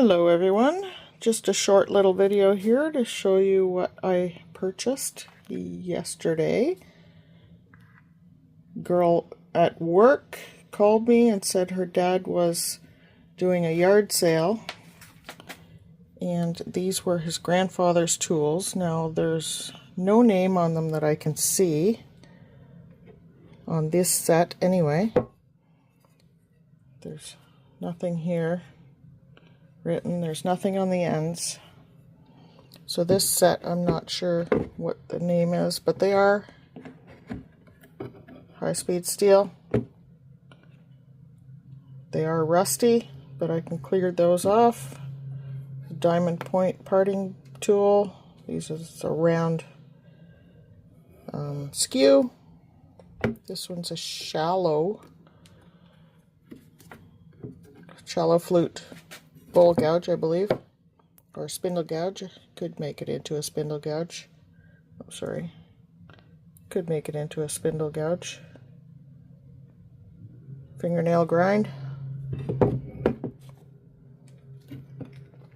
Hello everyone, just a short little video here to show you what I purchased yesterday. Girl at work called me and said her dad was doing a yard sale and these were his grandfather's tools. Now there's no name on them that I can see on this set anyway. There's nothing here written, there's nothing on the ends. So this set, I'm not sure what the name is, but they are high-speed steel. They are rusty, but I can clear those off. Diamond point parting tool. These is a round skew. This one's a shallow flute bowl gouge, I believe, or a spindle gouge. Could make it into a spindle gouge. Oh, sorry. Could make it into a spindle gouge. Fingernail grind.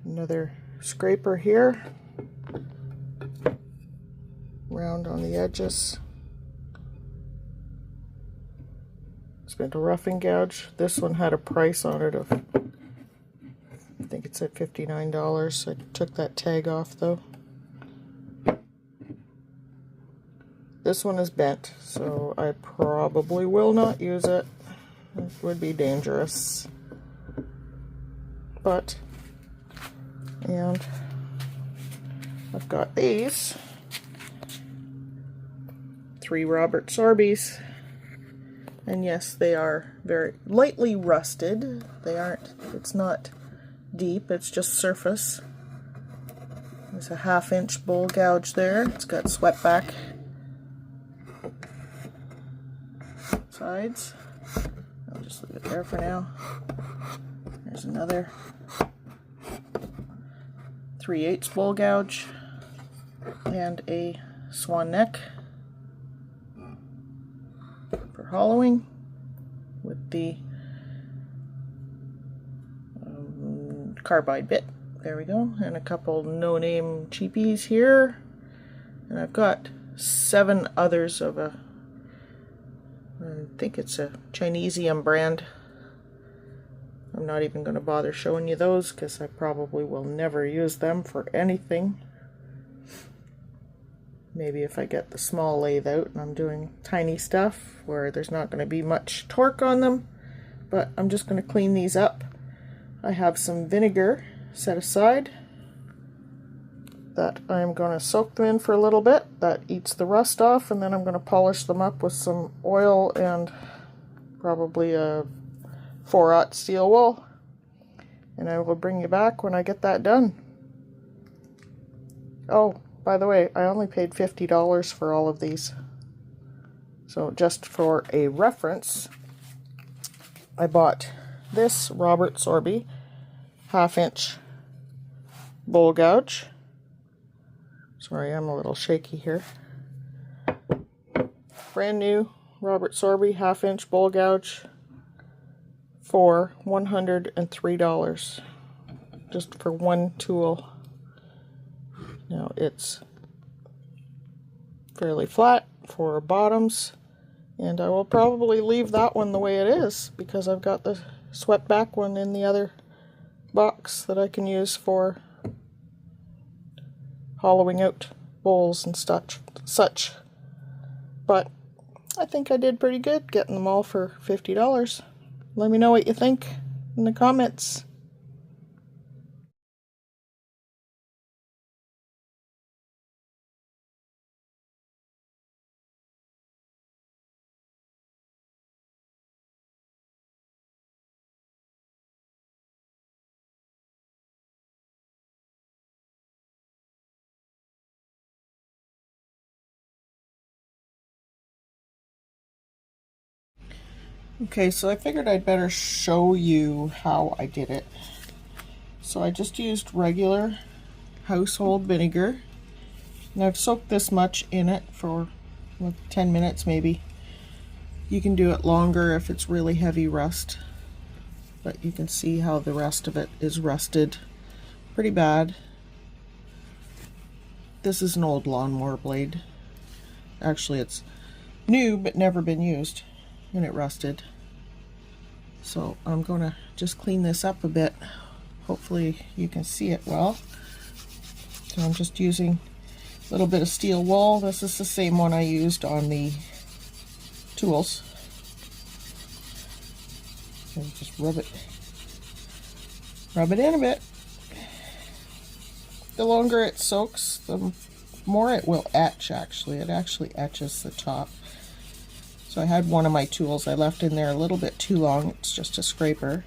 Another scraper here. Round on the edges. Spindle roughing gouge. This one had a price on it of, I think it said $59. I took that tag off though. This one is bent, so I probably will not use it. It would be dangerous. But, and I've got these 3 Robert Sorbies. And yes, they are very lightly rusted. They aren't, it's not deep, it's just surface. There's a 1/2 inch bowl gouge there. It's got swept back sides. I'll just leave it there for now. There's another 3/8 bowl gouge and a swan neck for hollowing with the carbide bit. There we go. And a couple no-name cheapies here. And I've got 7 others of a, I think it's a Chinesium brand. I'm not even going to bother showing you those because I probably will never use them for anything. Maybe if I get the small lathe out and I'm doing tiny stuff where there's not going to be much torque on them. But I'm just going to clean these up. I have some vinegar set aside that I'm going to soak them in for a little bit. That eats the rust off, and then I'm going to polish them up with some oil and probably a 4/0 steel wool. And I will bring you back when I get that done. Oh, by the way, I only paid $50 for all of these. So just for a reference, I bought this Robert Sorby 1/2 inch bowl gouge. Sorry, I'm a little shaky here. Brand new Robert Sorby 1/2 inch bowl gouge for $103. Just for one tool. Now it's fairly flat for bottoms, and I will probably leave that one the way it is because I've got the swept back one in the other box that I can use for hollowing out bowls and such. But I think I did pretty good getting them all for $50. Let me know what you think in the comments. Okay, so I figured I'd better show you how I did it. So I just used regular household vinegar, and I've soaked this much in it for 10 minutes maybe. You can do it longer if it's really heavy rust, but you can see how the rest of it is rusted pretty bad. This is an old lawnmower blade. Actually, it's new but never been used, and it rusted. So I'm gonna just clean this up a bit. Hopefully you can see it well. So I'm just using a little bit of steel wool. This is the same one I used on the tools. So just rub it in a bit. The longer it soaks, the more it will etch. Actually, it actually etches the top. So I had one of my tools I left in there a little bit too long. It's just a scraper,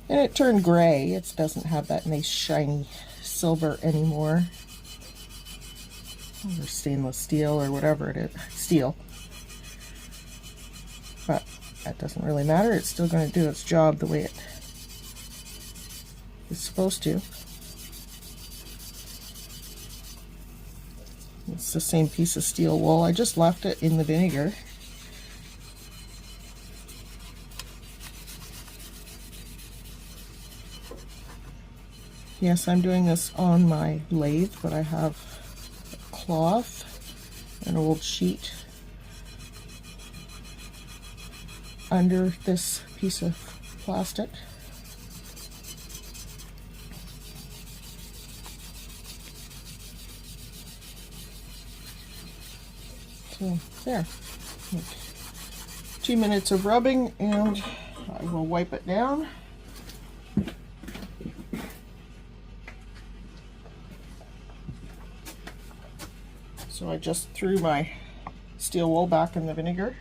and it turned gray. It doesn't have that nice shiny silver anymore, or stainless steel, or whatever it is. Steel. But that doesn't really matter. It's still going to do its job the way it is supposed to. It's the same piece of steel wool. I just left it in the vinegar. Yes, I'm doing this on my lathe, but I have cloth, an old sheet under this piece of plastic. So there, 2 minutes of rubbing, and I will wipe it down. So I just threw my steel wool back in the vinegar.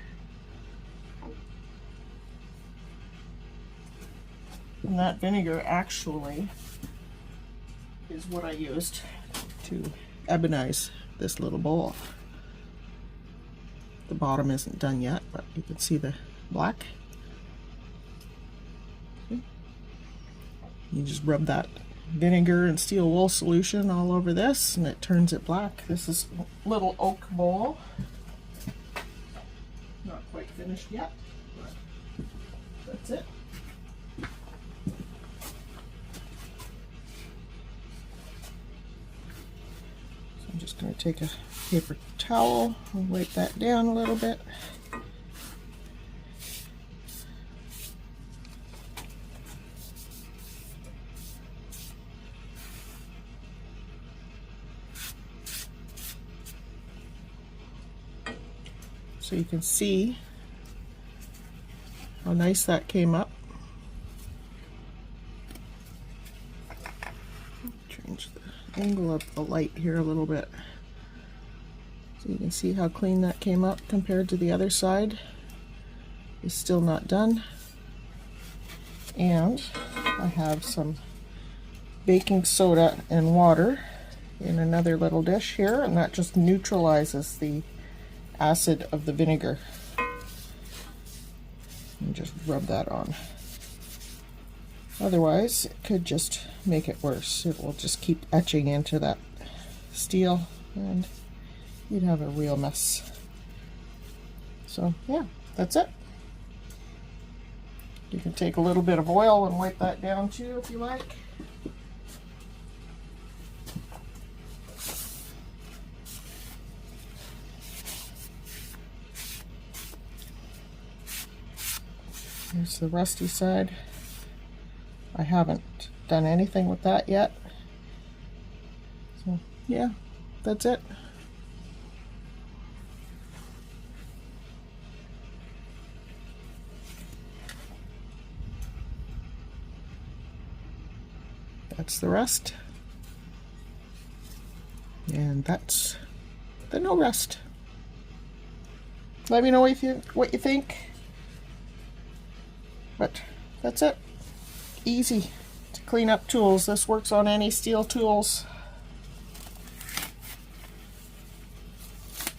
And that vinegar actually is what I used to ebonize this little bowl. The bottom isn't done yet, but you can see the black. Okay. You just rub that vinegar and steel wool solution all over this, and it turns it black. This is a little oak bowl. Not quite finished yet, but that's it. So I'm just going to take a paper towel and wipe that down a little bit. So you can see how nice that came up. Change the angle of the light here a little bit. So you can see how clean that came up compared to the other side. It's still not done. And I have some baking soda and water in another little dish here, and that just neutralizes the acid of the vinegar. And just rub that on. Otherwise, it could just make it worse. It will just keep etching into that steel, and you'd have a real mess. So yeah, that's it. You can take a little bit of oil and wipe that down too if you like. Here's the rusty side. I haven't done anything with that yet. So yeah, that's it. That's the rust. And that's the no rust. Let me know what you think. But that's it. Easy to clean up tools. This works on any steel tools.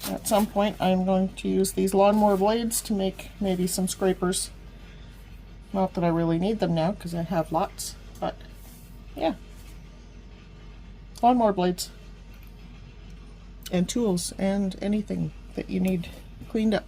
At some point I'm going to use these lawnmower blades to make maybe some scrapers. Not that I really need them now because I have lots, but yeah. Lawnmower blades and tools and anything that you need cleaned up.